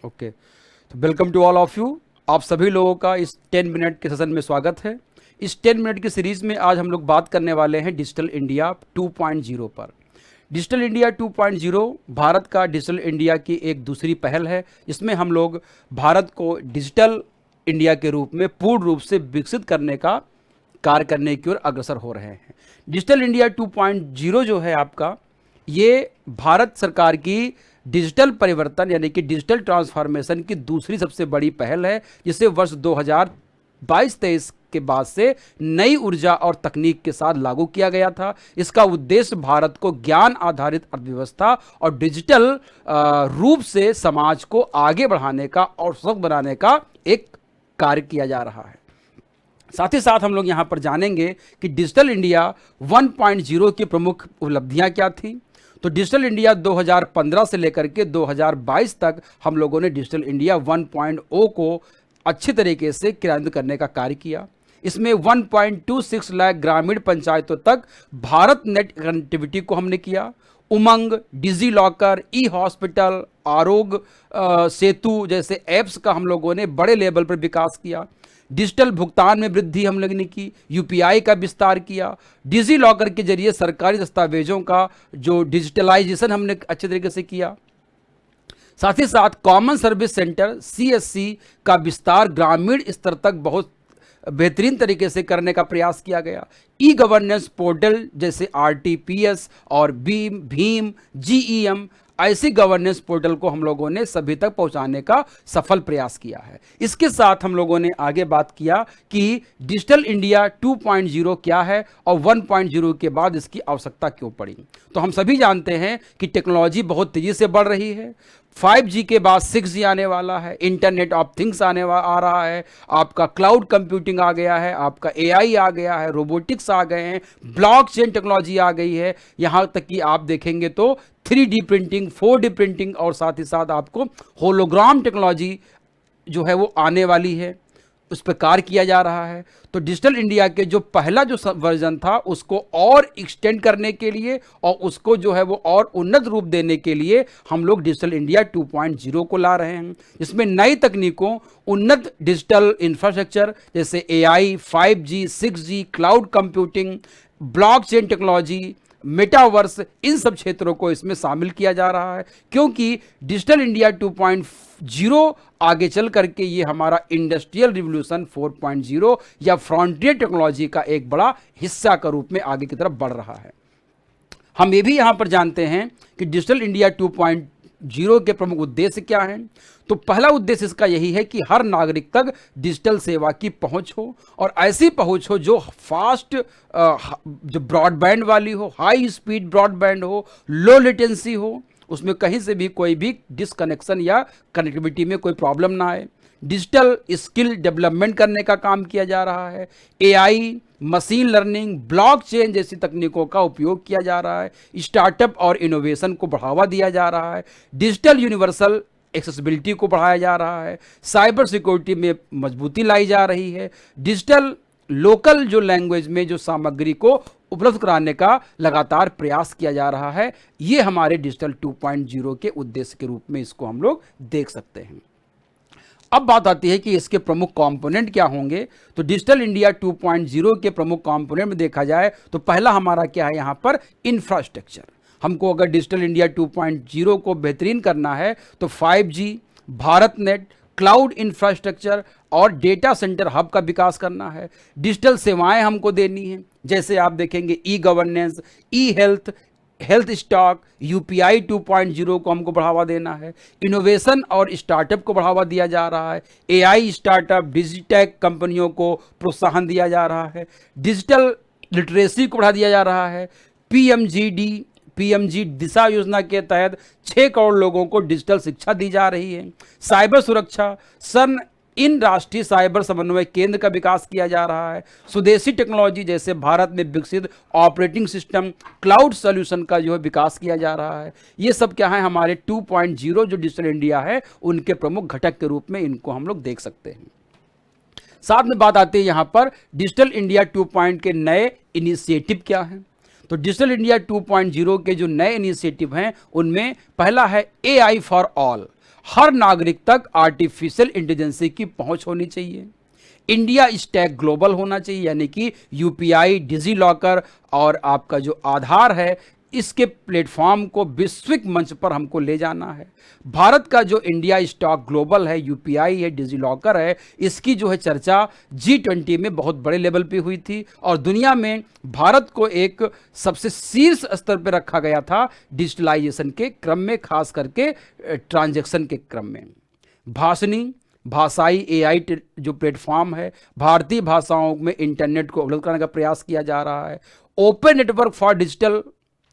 Okay, तो welcome to all of you. आप सभी लोगों का इस 10 मिनट के सेशन में स्वागत है। इस 10 मिनट की सीरीज में आज हम लोग बात करने वाले हैं डिजिटल इंडिया 2.0 पर। डिजिटल इंडिया 2.0 भारत का डिजिटल इंडिया की एक दूसरी पहल है, जिसमें हम लोग भारत को डिजिटल इंडिया के रूप में पूर्ण रूप से विकसित करने का कार्य करने की ओर अग्रसर हो रहे हैं। डिजिटल इंडिया 2.0 जो है आपका, ये भारत सरकार की डिजिटल परिवर्तन यानी कि डिजिटल ट्रांसफॉर्मेशन की दूसरी सबसे बड़ी पहल है, जिसे वर्ष 2022-23 के बाद से नई ऊर्जा और तकनीक के साथ लागू किया गया था। इसका उद्देश्य भारत को ज्ञान आधारित अर्थव्यवस्था और डिजिटल रूप से समाज को आगे बढ़ाने का और सशक्त बनाने का एक कार्य किया जा रहा है। साथ ही साथ हम लोग यहाँ पर जानेंगे कि डिजिटल इंडिया 1.0 की प्रमुख उपलब्धियाँ क्या थी। तो डिजिटल इंडिया 2015 से लेकर के 2022 तक हम लोगों ने डिजिटल इंडिया 1.0 को अच्छे तरीके से क्रियान्वित करने का कार्य किया। इसमें 1.26 लाख ग्रामीण पंचायतों तक भारत नेट कनेक्टिविटी को हमने किया। उमंग, डिजी लॉकर, ई हॉस्पिटल, आरोग्य सेतु जैसे ऐप्स का हम लोगों ने बड़े लेवल पर विकास किया। डिजिटल भुगतान में वृद्धि हम लोगों ने की, यूपीआई का विस्तार किया। डिजी लॉकर के जरिए सरकारी दस्तावेजों का जो डिजिटलाइजेशन हमने अच्छे तरीके से किया। साथ ही साथ कॉमन सर्विस सेंटर सीएससी का विस्तार ग्रामीण स्तर तक बहुत बेहतरीन तरीके से करने का प्रयास किया गया। ई गवर्नेंस पोर्टल जैसे आरटीपीएस और भीम, जीईएम ऐसी गवर्नेंस पोर्टल को हम लोगों ने सभी तक पहुंचाने का सफल प्रयास किया है। इसके साथ हम लोगों ने आगे बात किया कि डिजिटल इंडिया 2.0 क्या है और 1.0 के बाद इसकी आवश्यकता क्यों पड़ी। तो हम सभी जानते हैं कि टेक्नोलॉजी बहुत तेजी से बढ़ रही है। 5G के बाद 6G आने वाला है, इंटरनेट ऑफ थिंग्स आ रहा है, आपका क्लाउड कंप्यूटिंग आ गया है, आपका AI आ गया है, रोबोटिक्स आ गए हैं, ब्लॉकचेन टेक्नोलॉजी आ गई है। यहाँ तक कि आप देखेंगे तो 3D प्रिंटिंग, 4D प्रिंटिंग और साथ ही साथ आपको होलोग्राम टेक्नोलॉजी जो है वो आने वाली है, उस पर कार्य किया जा रहा है। तो डिजिटल इंडिया के जो पहला जो वर्जन था उसको और एक्सटेंड करने के लिए और उसको जो है वो और उन्नत रूप देने के लिए हम लोग डिजिटल इंडिया 2.0 को ला रहे हैं। इसमें नई तकनीकों, उन्नत डिजिटल इंफ्रास्ट्रक्चर जैसे AI, 5G, 6G, cloud computing, blockchain technology, metaverse, इन सब क्षेत्रों को इसमें शामिल किया जा रहा है, क्योंकि डिजिटल इंडिया 2.0 आगे चल करके ये हमारा इंडस्ट्रियल रिवॉल्यूशन 4.0 या फ्रंटियर टेक्नोलॉजी का एक बड़ा हिस्सा के रूप में आगे की तरफ बढ़ रहा है। हम ये भी यहाँ पर जानते हैं कि डिजिटल इंडिया 2.0 के प्रमुख उद्देश्य क्या हैं। तो पहला उद्देश्य इसका यही है कि हर नागरिक तक डिजिटल सेवा की पहुंच हो और ऐसी पहुंच हो जो फास्ट, जो ब्रॉडबैंड वाली हो, हाई स्पीड ब्रॉडबैंड हो, लो लेटेंसी हो, उसमें कहीं से भी कोई भी डिसकनेक्शन या कनेक्टिविटी में कोई प्रॉब्लम ना आए। डिजिटल स्किल डेवलपमेंट करने का काम किया जा रहा है। AI, मशीन लर्निंग, ब्लॉकचेन जैसी तकनीकों का उपयोग किया जा रहा है। स्टार्टअप और इनोवेशन को बढ़ावा दिया जा रहा है। डिजिटल यूनिवर्सल एक्सेसिबिलिटी को बढ़ाया जा रहा है। साइबर सिक्योरिटी में मजबूती लाई जा रही है। डिजिटल लोकल जो लैंग्वेज में जो सामग्री को उपलब्ध कराने का लगातार प्रयास किया जा रहा है। ये हमारे डिजिटल 2.0 के उद्देश्य के रूप में इसको हम लोग देख सकते हैं। अब बात आती है कि इसके प्रमुख कंपोनेंट क्या होंगे। तो डिजिटल इंडिया 2.0 के प्रमुख कंपोनेंट में देखा जाए तो पहला हमारा क्या है, यहाँ पर इंफ्रास्ट्रक्चर। हमको अगर डिजिटल इंडिया 2.0 को बेहतरीन करना है तो 5G, Bharat net, cloud infrastructure और डेटा सेंटर हब का विकास करना है। डिजिटल सेवाएं हमको देनी है, जैसे आप देखेंगे ई गवर्नेंस, ई हेल्थ, हेल्थ स्टॉक, यूपीआई 2.0 को हमको बढ़ावा देना है। इनोवेशन और स्टार्टअप को बढ़ावा दिया जा रहा है। AI स्टार्टअप, डिजिटेक कंपनियों को प्रोत्साहन दिया जा रहा है। डिजिटल लिटरेसी को बढ़ा दिया जा रहा है। PMG दिशा योजना के तहत 6 करोड़ लोगों को डिजिटल शिक्षा दी जा रही है। साइबर सुरक्षा, सन इन राष्ट्रीय साइबर समन्वय केंद्र का विकास किया जा रहा है। स्वदेशी टेक्नोलॉजी जैसे भारत में विकसित ऑपरेटिंग सिस्टम, क्लाउड सॉल्यूशन का जो है विकास किया जा रहा है। ये सब क्या है, हमारे 2.0 जो डिजिटल इंडिया है उनके प्रमुख घटक के रूप में इनको हम लोग देख सकते हैं। साथ में बात आती है यहाँ पर डिजिटल इंडिया 2.0 के नए इनिशिएटिव क्या हैं। तो डिजिटल इंडिया 2.0 के जो नए इनिशिएटिव हैं उनमें पहला है AI फॉर ऑल। हर नागरिक तक आर्टिफिशियल इंटेलिजेंस की पहुंच होनी चाहिए। इंडिया स्टैक ग्लोबल होना चाहिए, यानी कि यूपीआई, डिजी लॉकर और आपका जो आधार है, इसके प्लेटफॉर्म को वैश्विक मंच पर हमको ले जाना है। भारत का जो इंडिया स्टॉक ग्लोबल है, यूपीआई है, डिजी लॉकर है, इसकी जो है चर्चा G20 में बहुत बड़े लेवल पे हुई थी और दुनिया में भारत को एक सबसे शीर्ष स्तर पर रखा गया था डिजिटलाइजेशन के क्रम में, खास करके ट्रांजैक्शन के क्रम में। भाषणी भाषाई एआई जो प्लेटफॉर्म है, भारतीय भाषाओं में इंटरनेट को उपलब्ध कराने का प्रयास किया जा रहा है। ओपन नेटवर्क फॉर डिजिटल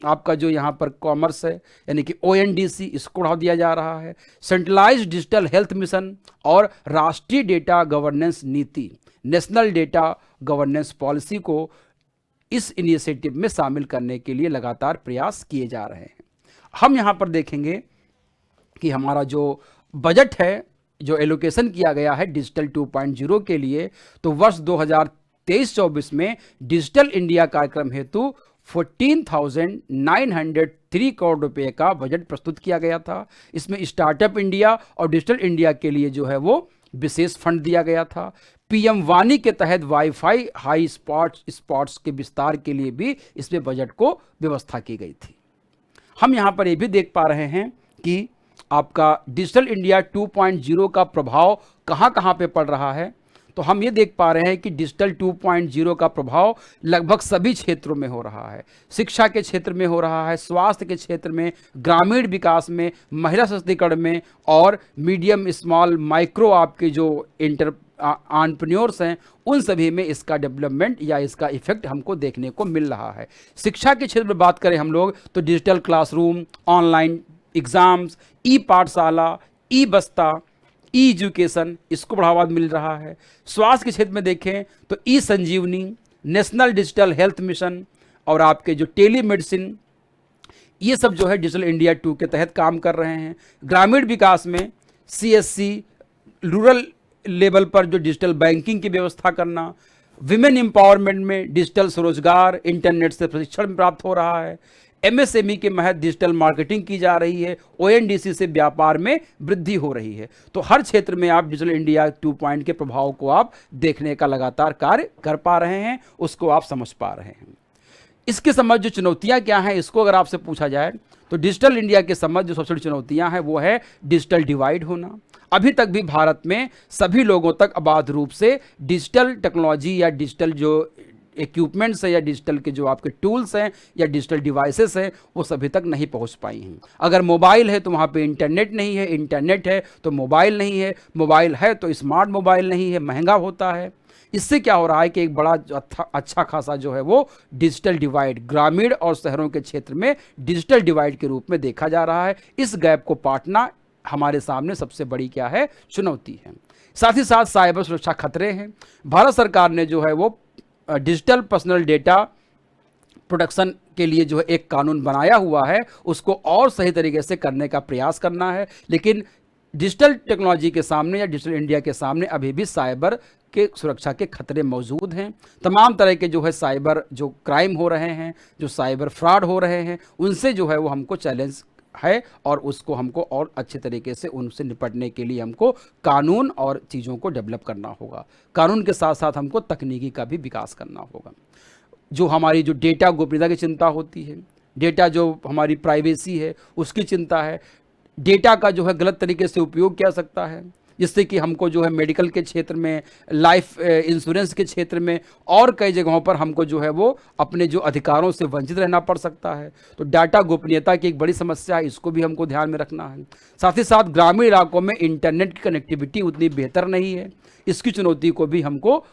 आपका जो यहाँ पर कॉमर्स है, यानी कि ONDC, इसको बढ़ावा दिया जा रहा है। सेंट्रलाइज्ड डिजिटल हेल्थ मिशन और राष्ट्रीय डेटा गवर्नेंस नीति, नेशनल डेटा गवर्नेंस पॉलिसी को इस इनिशिएटिव में शामिल करने के लिए लगातार प्रयास किए जा रहे हैं। हम यहाँ पर देखेंगे कि हमारा जो बजट है, जो एलोकेशन किया गया है डिजिटल 2.0 के लिए, तो वर्ष 2023-24 में डिजिटल इंडिया कार्यक्रम हेतु 14,903 करोड़ रुपए का बजट प्रस्तुत किया गया था। इसमें स्टार्टअप इंडिया और डिजिटल इंडिया के लिए जो है वो विशेष फंड दिया गया था। PM वाणी के तहत वाईफाई हाई स्पॉट्स के विस्तार के लिए भी इसमें बजट को व्यवस्था की गई थी। हम यहाँ पर ये भी देख पा रहे हैं कि आपका डिजिटल इंडिया 2.0 का प्रभाव कहाँ कहाँ पे पड़ रहा है। तो हम ये देख पा रहे हैं कि डिजिटल 2.0 का प्रभाव लगभग सभी क्षेत्रों में हो रहा है। शिक्षा के क्षेत्र में हो रहा है, स्वास्थ्य के क्षेत्र में, ग्रामीण विकास में, महिला सशक्तिकरण में और मीडियम स्मॉल माइक्रो आपके जो एंटरप्रेन्योर्स हैं, उन सभी में इसका डेवलपमेंट या इसका इफेक्ट हमको देखने को मिल रहा है। शिक्षा के क्षेत्र में बात करें हम लोग तो डिजिटल क्लासरूम, ऑनलाइन एग्जाम्स, ई पाठशाला, ई बस्ता, ई एजुकेशन, इसको बढ़ावा मिल रहा है। स्वास्थ्य के क्षेत्र में देखें तो ई संजीवनी, नेशनल डिजिटल हेल्थ मिशन और आपके जो टेली मेडिसिन, ये सब जो है डिजिटल इंडिया 2 के तहत काम कर रहे हैं। ग्रामीण विकास में CSC, रूरल लेवल पर जो डिजिटल बैंकिंग की व्यवस्था करना, विमेन एम्पावरमेंट में डिजिटल स्वरोजगार, इंटरनेट से प्रशिक्षण प्राप्त हो रहा है। MSME के महत्व डिजिटल मार्केटिंग की जा रही है। ONDC से व्यापार में वृद्धि हो रही है। तो हर क्षेत्र में आप डिजिटल इंडिया 2 के प्रभाव को आप देखने का लगातार कार्य कर पा रहे हैं, उसको आप समझ पा रहे हैं। इसके समझ जो चुनौतियां क्या हैं, इसको अगर आपसे पूछा जाए तो डिजिटल इंडिया के समझ जो सबसे बड़ी चुनौतियां हैं वो है डिजिटल डिवाइड होना। अभी तक भी भारत में सभी लोगों तक अबाध रूप से डिजिटल टेक्नोलॉजी या डिजिटल जो इक्विपमेंट्स हैं या डिजिटल के जो आपके टूल्स हैं या डिजिटल डिवाइसेस हैं, वो सभी तक नहीं पहुंच पाई हैं। अगर मोबाइल है तो वहाँ पे इंटरनेट नहीं है, इंटरनेट है तो मोबाइल नहीं है, मोबाइल है तो स्मार्ट मोबाइल नहीं है, महंगा होता है। इससे क्या हो रहा है कि एक बड़ा अच्छा खासा जो है वो डिजिटल डिवाइड ग्रामीण और शहरों के क्षेत्र में डिजिटल डिवाइड के रूप में देखा जा रहा है। इस गैप को पाटना हमारे सामने सबसे बड़ी क्या है, चुनौती है। साथ ही साथ साइबर सुरक्षा खतरे हैं। भारत सरकार ने जो है वो डिजिटल पर्सनल डेटा प्रोटेक्शन के लिए जो है एक कानून बनाया हुआ है, उसको और सही तरीके से करने का प्रयास करना है। लेकिन डिजिटल टेक्नोलॉजी के सामने या डिजिटल इंडिया के सामने अभी भी साइबर के सुरक्षा के खतरे मौजूद हैं। तमाम तरह के जो है साइबर जो क्राइम हो रहे हैं, जो साइबर फ्रॉड हो रहे हैं, उनसे जो है वो हमको चैलेंज है और उसको हमको और अच्छे तरीके से उनसे निपटने के लिए हमको कानून और चीज़ों को डेवलप करना होगा। कानून के साथ साथ हमको तकनीकी का भी विकास करना होगा। जो हमारी जो डेटा गोपनीयता की चिंता होती है, डेटा जो हमारी प्राइवेसी है उसकी चिंता है, डेटा का जो है गलत तरीके से उपयोग किया जा सकता है, जिससे कि हमको जो है मेडिकल के क्षेत्र में, लाइफ इंश्योरेंस के क्षेत्र में और कई जगहों पर हमको जो है वो अपने जो अधिकारों से वंचित रहना पड़ सकता है। तो डाटा गोपनीयता की एक बड़ी समस्या है, इसको भी हमको ध्यान में रखना है। साथ ही साथ ग्रामीण इलाकों में इंटरनेट की कनेक्टिविटी उतनी बेहतर नहीं है, इसकी चुनौती को भी हमको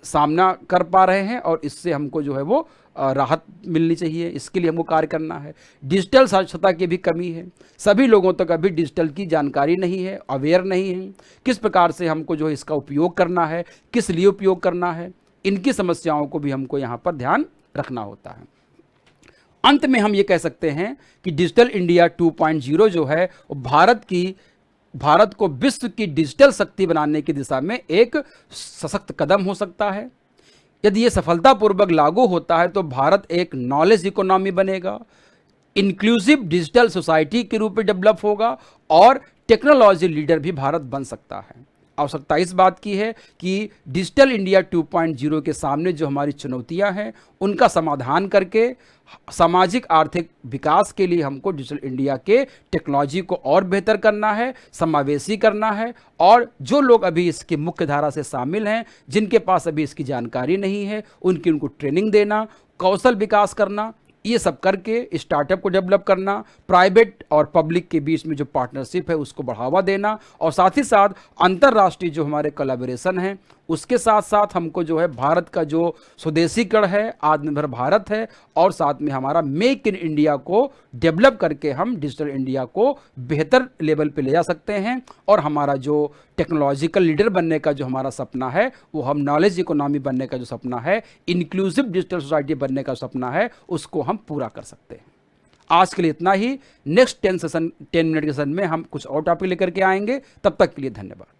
सामना कर पा रहे हैं और इससे हमको जो है वो राहत मिलनी चाहिए। इसके लिए हमको कार्य करना है। डिजिटल साक्षरता की भी कमी है, सभी लोगों तक अभी डिजिटल की जानकारी नहीं है, अवेयर नहीं है। किस प्रकार से हमको जो है इसका उपयोग करना है, किस लिए उपयोग करना है, इनकी समस्याओं को भी हमको यहाँ पर ध्यान रखना होता है। अंत में हम ये कह सकते हैं कि डिजिटल इंडिया 2.0 जो है भारत को विश्व की डिजिटल शक्ति बनाने की दिशा में एक सशक्त कदम हो सकता है। यदि ये सफलतापूर्वक लागू होता है तो भारत एक नॉलेज इकोनॉमी बनेगा, इंक्लूसिव डिजिटल सोसाइटी के रूप में डेवलप होगा और टेक्नोलॉजी लीडर भी भारत बन सकता है। आवश्यकता इस बात की है कि डिजिटल इंडिया 2.0 के सामने जो हमारी चुनौतियां हैं उनका समाधान करके सामाजिक आर्थिक विकास के लिए हमको डिजिटल इंडिया के टेक्नोलॉजी को और बेहतर करना है, समावेशी करना है, और जो लोग अभी इसकी मुख्य धारा से शामिल हैं, जिनके पास अभी इसकी जानकारी नहीं है, उनको ट्रेनिंग देना, कौशल विकास करना, ये सब करके स्टार्टअप को डेवलप करना, प्राइवेट और पब्लिक के बीच में जो पार्टनरशिप है उसको बढ़ावा देना, और साथ ही साथ अंतर्राष्ट्रीय जो हमारे कोलैबोरेशन हैं उसके साथ साथ हमको जो है भारत का जो स्वदेशीकरण है, आत्मनिर्भर भारत है, और साथ में हमारा मेक इन इंडिया को डेवलप करके हम डिजिटल इंडिया को बेहतर लेवल पे ले जा सकते हैं। और हमारा जो टेक्नोलॉजिकल लीडर बनने का जो हमारा सपना है, वो हम नॉलेज इकोनॉमी बनने का जो सपना है, इंक्लूसिव डिजिटल सोसाइटी बनने का सपना है, उसको हम पूरा कर सकते हैं। आज के लिए इतना ही। नेक्स्ट 10 मिनट के सेशन में हम कुछ और टॉपिक लेकर के आएंगे। तब तक के लिए धन्यवाद।